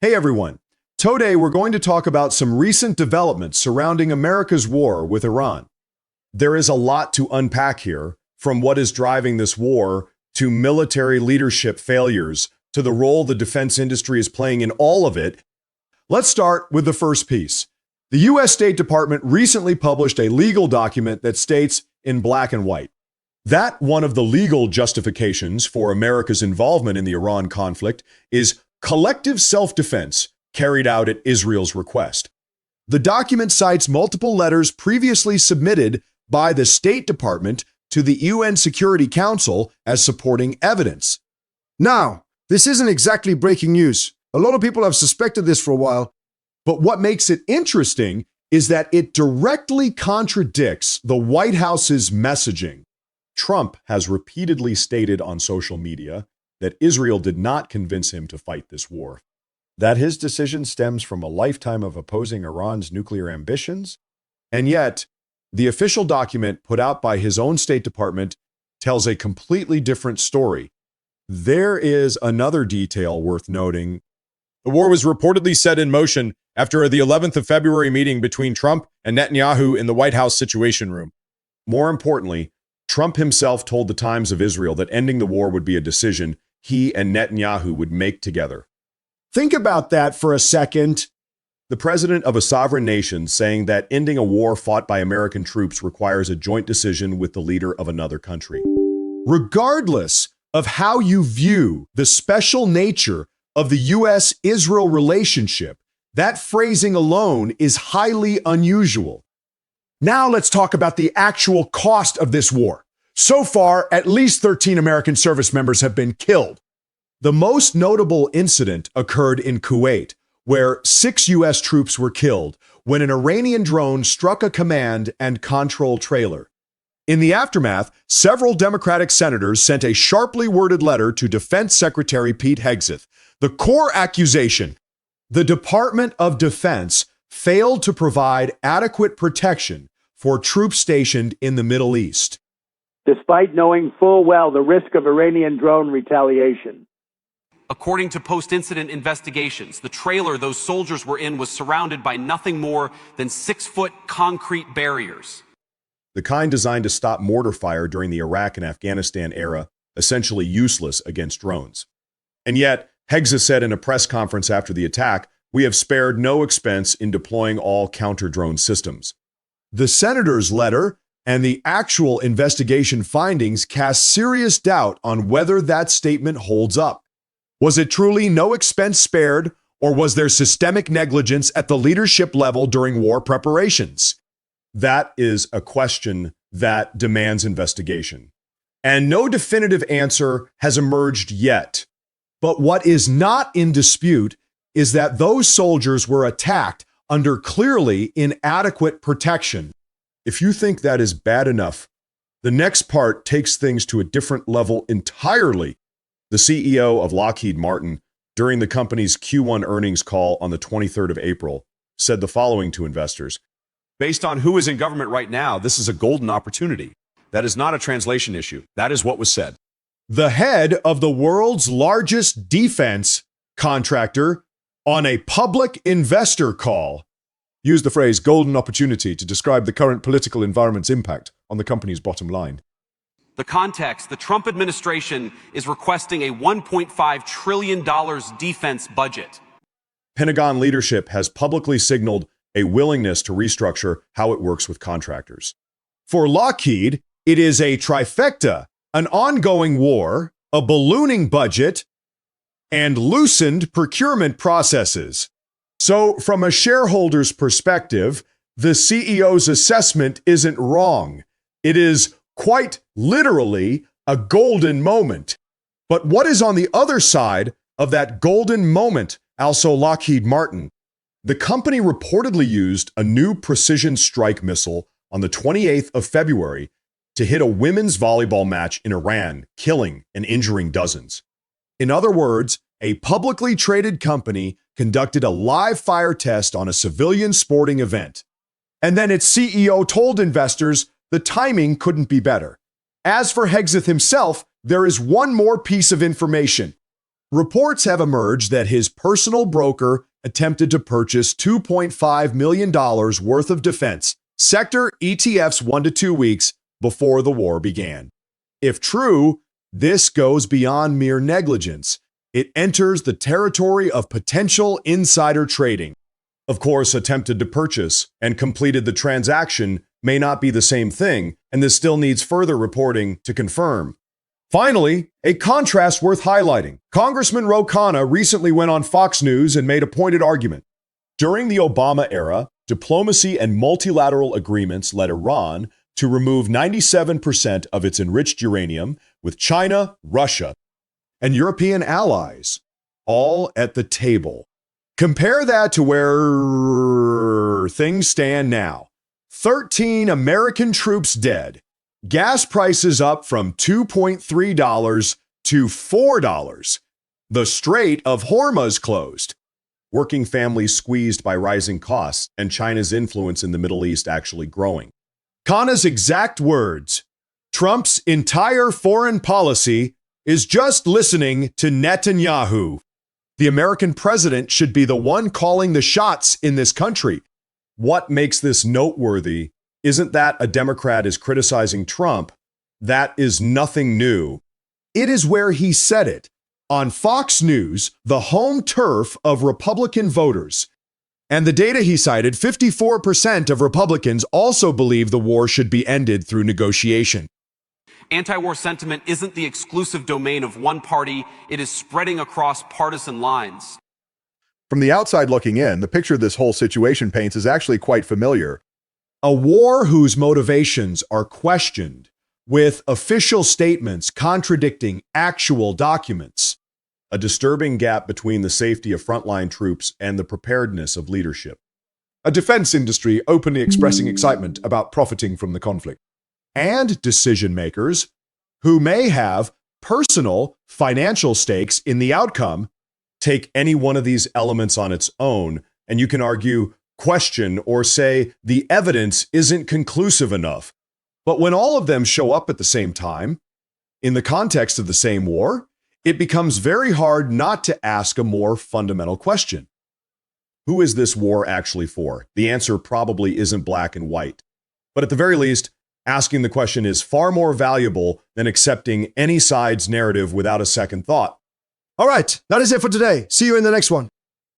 Hey everyone, today we're going to talk about some recent developments surrounding America's war with Iran. There is a lot to unpack here, from what is driving this war to military leadership failures to the role the defense industry is playing in all of it. Let's start with the first piece. The U.S. State Department recently published a legal document that states in black and white that one of the legal justifications for America's involvement in the Iran conflict is collective self-defense carried out at Israel's request. The document cites multiple letters previously submitted by the State Department to the UN Security Council as supporting evidence. Now, this isn't exactly breaking news. A lot of people have suspected this for a while. But what makes it interesting is that it directly contradicts the White House's messaging. Trump has repeatedly stated on social media that Israel did not convince him to fight this war, that his decision stems from a lifetime of opposing Iran's nuclear ambitions, and yet the official document put out by his own State Department tells a completely different story. There is another detail worth noting. The war was reportedly set in motion after the 11th of February meeting between Trump and Netanyahu in the White House Situation Room. More importantly, Trump himself told the Times of Israel that ending the war would be a decision he and Netanyahu would make together. Think about that for a second. The president of a sovereign nation saying that ending a war fought by American troops requires a joint decision with the leader of another country. Regardless of how you view the special nature of the U.S.-Israel relationship, that phrasing alone is highly unusual. Now let's talk about the actual cost of this war. So far, at least 13 American service members have been killed. The most notable incident occurred in Kuwait, where 6 U.S. troops were killed when an Iranian drone struck a command and control trailer. In the aftermath, several Democratic senators sent a sharply worded letter to Defense Secretary Pete Hegseth. The core accusation: the Department of Defense failed to provide adequate protection for troops stationed in the Middle East, despite knowing full well the risk of Iranian drone retaliation. According to post-incident investigations, the trailer those soldiers were in was surrounded by nothing more than 6-foot concrete barriers. The kind designed to stop mortar fire during the Iraq and Afghanistan era, essentially useless against drones. And yet, Hegseth said in a press conference after the attack, "We have spared no expense in deploying all counter-drone systems." The senator's letter and the actual investigation findings cast serious doubt on whether that statement holds up. Was it truly no expense spared, or was there systemic negligence at the leadership level during war preparations? That is a question that demands investigation. And no definitive answer has emerged yet. But what is not in dispute is that those soldiers were attacked under clearly inadequate protection. If you think that is bad enough, the next part takes things to a different level entirely. The CEO of Lockheed Martin, during the company's Q1 earnings call on the 23rd of April, said the following to investors: "Based on who is in government right now, this is a golden opportunity. That is not a translation issue. That is what was said." The head of the world's largest defense contractor on a public investor call used the phrase golden opportunity to describe the current political environment's impact on the company's bottom line. The context: the Trump administration is requesting a $1.5 trillion defense budget. Pentagon leadership has publicly signaled a willingness to restructure how it works with contractors. For Lockheed, it is a trifecta: an ongoing war, a ballooning budget, and loosened procurement processes. So, from a shareholder's perspective, the CEO's assessment isn't wrong. It is quite literally a golden moment. But what is on the other side of that golden moment? Also, Lockheed Martin. The company reportedly used a new precision strike missile on the 28th of February to hit a women's volleyball match in Iran, killing and injuring dozens. In other words, a publicly traded company conducted a live fire test on a civilian sporting event. And then its CEO told investors the timing couldn't be better. As for Hegseth himself, there is one more piece of information. Reports have emerged that his personal broker attempted to purchase $2.5 million worth of defense sector ETFs 1 to 2 weeks before the war began. If true, this goes beyond mere negligence. It enters the territory of potential insider trading. Of course, attempted to purchase and completed the transaction may not be the same thing, and this still needs further reporting to confirm. Finally, a contrast worth highlighting. Congressman Ro Khanna recently went on Fox News and made a pointed argument. During the Obama era, diplomacy and multilateral agreements led Iran to remove 97% of its enriched uranium, with China, Russia, and European allies all at the table. Compare that to where things stand now. 13 American troops dead. Gas prices up from $2.3 to $4. The Strait of Hormuz closed. Working families squeezed by rising costs, and China's influence in the Middle East actually growing. Khanna's exact words: Trump's entire foreign policy is just listening to Netanyahu. The American president should be the one calling the shots in this country. What makes this noteworthy isn't that a Democrat is criticizing Trump. That is nothing new. It is where he said it, on Fox News, the home turf of Republican voters. And the data he cited, 54% of Republicans also believe the war should be ended through negotiation. Anti-war sentiment isn't the exclusive domain of one party. It is spreading across partisan lines. From the outside looking in, the picture this whole situation paints is actually quite familiar. A war whose motivations are questioned, with official statements contradicting actual documents. A disturbing gap between the safety of frontline troops and the preparedness of leadership. A defense industry openly expressing excitement about profiting from the conflict. And decision makers who may have personal financial stakes in the outcome. Take any one of these elements on its own, and you can argue, question, or say the evidence isn't conclusive enough. But when all of them show up at the same time, in the context of the same war, it becomes very hard not to ask a more fundamental question. Who is this war actually for? The answer probably isn't black and white. But at the very least, asking the question is far more valuable than accepting any side's narrative without a second thought. All right, that is it for today. See you in the next one.